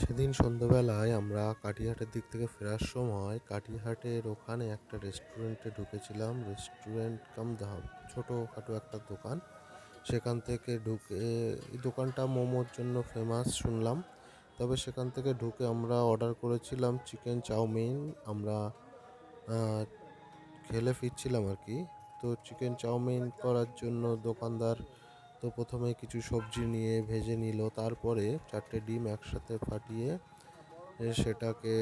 সেদিন সন্ধ্যাবেলায় আমরা কাটিহাটের দিক থেকে ফেরার সময় কাটিহাটের ওখানে একটা রেস্টুরেন্টে ঢুকেছিলাম। রেস্টুরেন্ট কাম ছোটোখাটো একটা দোকান। সেখান থেকে ঢুকে, এই দোকানটা মোমোর জন্য ফেমাস শুনলাম। তবে সেখান থেকে ঢুকে আমরা অর্ডার করেছিলাম চিকেন চাউমিন। আমরা খেলে ফিরছিলাম আর কি। তো চিকেন চাউমিন করার জন্য দোকানদার তো প্রথমে কিছু সবজি নিয়ে ভেজে নিল, তারপরে 4টে ডিম একসাথে ফাটিয়ে সেটাকে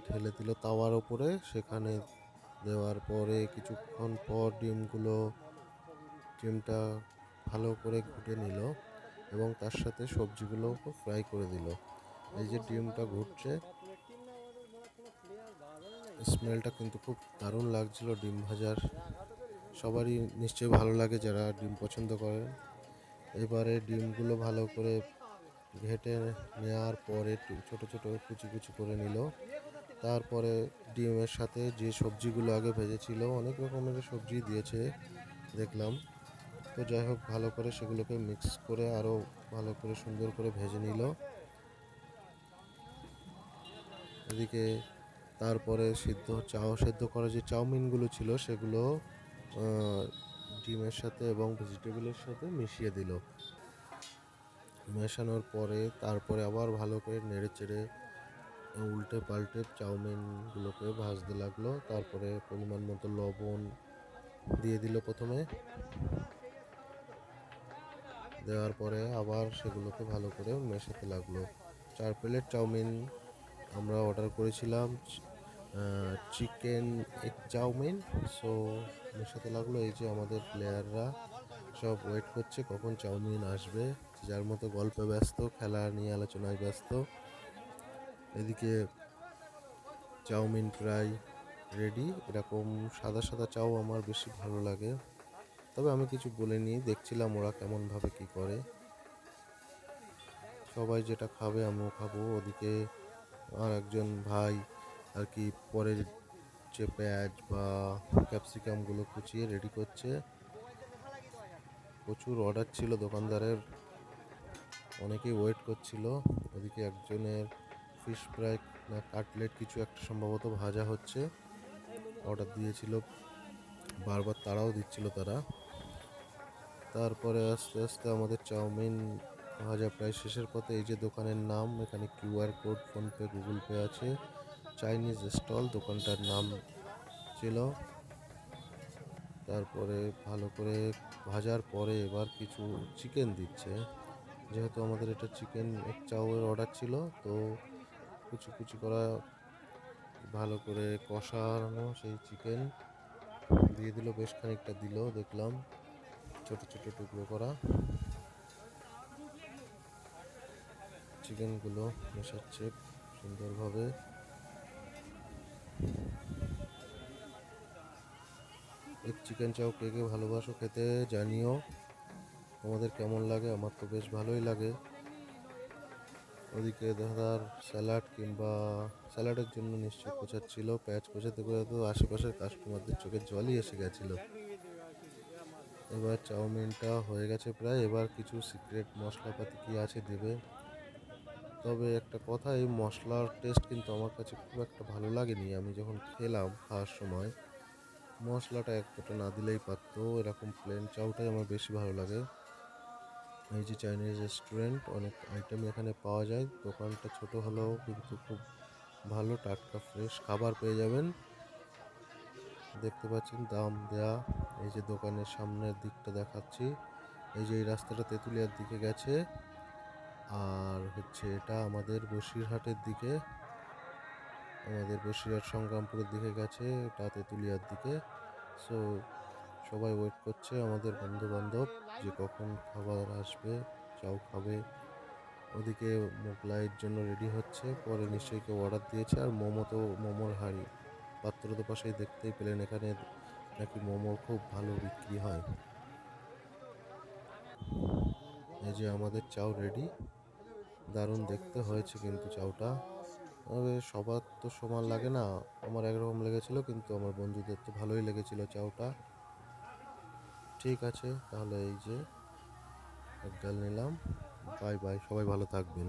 ঢেলে দিল তাওয়ার ওপরে। সেখানে দেওয়ার পরে কিছুক্ষণ পর ডিমটা ভালো করে ঘুটে নিল এবং তার সাথে সবজিগুলোকে ফ্রাই করে দিল। এই যে ডিমটা ঘুটছে, স্মেলটা কিন্তু খুব দারুণ লাগছিল ডিম ভাজার। সবারই নিশ্চয়ই ভালো লাগে যারা ডিম পছন্দ করেন। এবারে ডিমগুলো ভালো করে ঘেটে নেওয়ার পরে ছোট ছোট কুচি কুচি করে নিল। তারপরে ডিমের সাথে যে সবজিগুলো আগে ভেজেছিল, অনেক রকমের সবজি দিয়েছে দেখলাম। তো যাই হোক, ভালো করে সেগুলোকে মিক্স করে আরও ভালো করে সুন্দর করে ভেজে নিল। এদিকে তারপরে সেদ্ধ করা যে চাউমিনগুলো ছিল সেগুলো ডিমের সাথে এবং ভেজিটেবলের সাথে মিশিয়ে দিল। মেশানোর পরে তারপরে আবার ভালো করে নেড়ে চেড়ে উল্টে পাল্টে চাউমিনগুলোকে ভাজতে লাগলো। তারপরে পরিমাণ মতো লবণ দিয়ে দিল প্রথমে, দেওয়ার পরে আবার সেগুলোকে ভালো করে মেশাতে লাগলো। 4 প্লেট চাউমিন আমরা অর্ডার করেছিলাম, চিকেন এগ চাউমিন। সো মেশাতে লাগলো। এই যে আমাদের প্লেয়াররা সব ওয়েট করছে কখন চাউমিন আসবে, যার মতো গল্পে ব্যস্ত, খেলা নিয়ে আলোচনায় ব্যস্ত। এদিকে চাউমিন প্রায় রেডি। এরকম সাদা সাদা চাও আমার বেশি ভালো লাগে। তবে আমি কিছু বলিনি, দেখছিলাম ওরা কেমনভাবে কি করে। সবাই যেটা খাবে আমিও খাবো। ওদিকে আর একজন ভাই আর কি পরের যে পেঁয়াজ বা ক্যাপসিকামগুলো কুচিয়ে রেডি করছে। প্রচুর অর্ডার ছিল দোকানদারের, অনেকেই ওয়েট করছিল। ওদিকে একজনের ফিশ ফ্রাই না কাটলেট কিছু একটা সম্ভবত ভাজা হচ্ছে, অর্ডার দিয়েছিল, বারবার তাড়াও দিচ্ছিল তারা। তারপরে আস্তে আস্তে আমাদের চাউমিন ভাজা প্রায় শেষের পথে। এই যে দোকানের নাম, এখানে QR code, PhonePe, Google pay আছে। চাইনিজ স্টল দোকানটার নাম ছিল। তারপরে ভালো করে ভাজার পরে এবার কিছু চিকেন দিচ্ছে। যেহেতু আমাদের এটা চিকেন এক চাউয়ের অর্ডার ছিল, তো কুচি কুচি করা ভালো করে কষানো সেই চিকেন দিয়ে দিল, বেশ খানিকটা দিল দেখলাম, ছোট ছোট টুকরো করা চিকেনগুলো মেশাচ্ছে সুন্দরভাবে। এক চিকেন চাও কে কে ভালোবাসো খেতে জানিও, তোমাদের কেমন লাগে? আমার তো বেশ ভালোই লাগে। ওদিকে দাদার স্যালাড কিংবা স্যালাডের জন্য নিশ্চয়ই কোচাচ্ছিল, পেঁয়াজ কোচাতে কোচাতে আশেপাশের কাস্টমারদের চোখে জলই এসে গেছিলো। এবার চাউমিনটা হয়ে গেছে প্রায়, এবার কিছু সিক্রেট মশলাপাতি কি আছে দেবে। তবে একটা কথা, এই মশলার টেস্ট কিন্তু আমার কাছে খুব একটা ভালো লাগেনি। আমি যখন খেলাম খাওয়ার সময় মশলাটা এক ফোঁটা না দিলেই পারতো। এরকম প্লেন চাউটাই আমার বেশি ভালো লাগে। এই যে চাইনিজ রেস্টুরেন্ট, অনেক আইটেমই এখানে পাওয়া যায়। দোকানটা ছোট হলেও কিন্তু খুব ভালো, টাটকা ফ্রেশ খাবার পেয়ে যাবেন। দেখতে পাচ্ছেন দাম দেয়া। এই যে দোকানের সামনের দিকটা দেখাচ্ছি, এই যে এই রাস্তাটা তেঁতুলিয়ার দিকে গেছে, আর হচ্ছে এটা আমাদের বসিরহাটের দিকে, আমাদের বসিরহাট সংগ্রামপুরের দিকে গেছে, এটা তেঁতুলিয়ার দিকে। সো সবাই ওয়েট করছে আমাদের বন্ধু বান্ধব যে কখন খাবার আসবে, চাও খাবে। ওদিকে মোগলাইয়ের জন্য রেডি হচ্ছে, পরে নিশ্চয়ই কেউ অর্ডার দিয়েছে। আর মোমোর হাঁড়ি পাত্র তো পাশেই দেখতেই পেলেন, এখানে নাকি মোমোর খুব ভালো বিক্রি হয়। এই যে আমাদের চাও রেডি, দারুণ দেখতে হয়েছে কিন্তু চাউটা। তবে সবার তো সমান লাগে না, আমার একরকম লেগেছিল, কিন্তু আমার বন্ধুদের তো ভালোই লেগেছিল চাউটা। ঠিক আছে, তাহলে এই যে এক ডাল নিলাম। বাই বাই, সবাই ভালো থাকবেন।